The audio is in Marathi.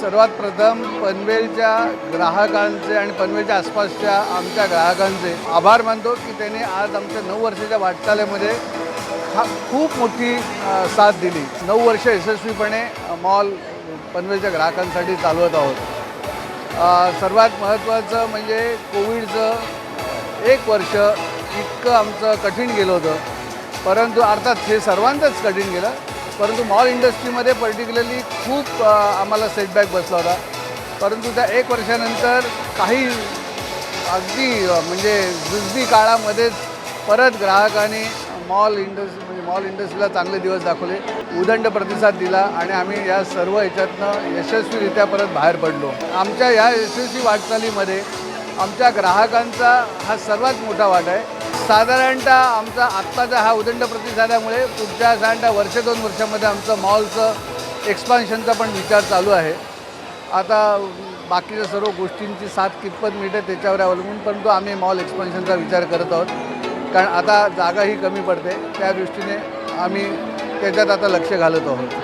सर्वात प्रथम पनवेलच्या ग्राहकांचे आणि पनवेलच्या आसपासच्या आमच्या ग्राहकांचे आभार मानतो की त्यांनी आज आमच्या 9 वर्षाच्या वाटचालीमध्ये खूप मोठी साथ दिली. 9 वर्ष यशस्वीपणे मॉल पनवेलच्या ग्राहकांसाठी चालवत आहोत. सर्वात महत्त्वाचं म्हणजे कोविडचं 1 वर्ष इतकं आमचं कठीण गेलं होतं, परंतु अर्थात हे सर्वांचंच कठीण गेलं, परंतु मॉल इंडस्ट्रीमध्ये पर्टिक्युलरली खूप आम्हाला सेटबॅक बसला होता. परंतु त्या 1 वर्षानंतर काही अगदी म्हणजे जुजबी काळामध्येच परत ग्राहकांनी मॉल इंडस्ट्रीला चांगले दिवस दाखवले, उदंड प्रतिसाद दिला आणि आम्ही या सर्व ह्याच्यातनं यशस्वीरित्या परत बाहेर पडलो. आमच्या या यशस्वी वाटचालीमध्ये आमच्या ग्राहकांचा हा सर्वात मोठा वाटा आहे. साधारणतः आमचा आत्ताचा हा उदंड प्रतिसादामुळे पुढच्या साधारणतः 1-2 वर्षामध्ये आमचं मॉलचं एक्सपान्शनचा पण विचार चालू आहे. आता बाकीच्या सर्व गोष्टींची साथ कितपत मिळते त्याच्यावर अवलंबून, परंतु आम्ही मॉल एक्सपान्शनचा विचार करत आहोत, कारण आता जागाही कमी पडते. त्या दृष्टीने आम्ही त्याच्यात आता लक्ष घालत आहोत.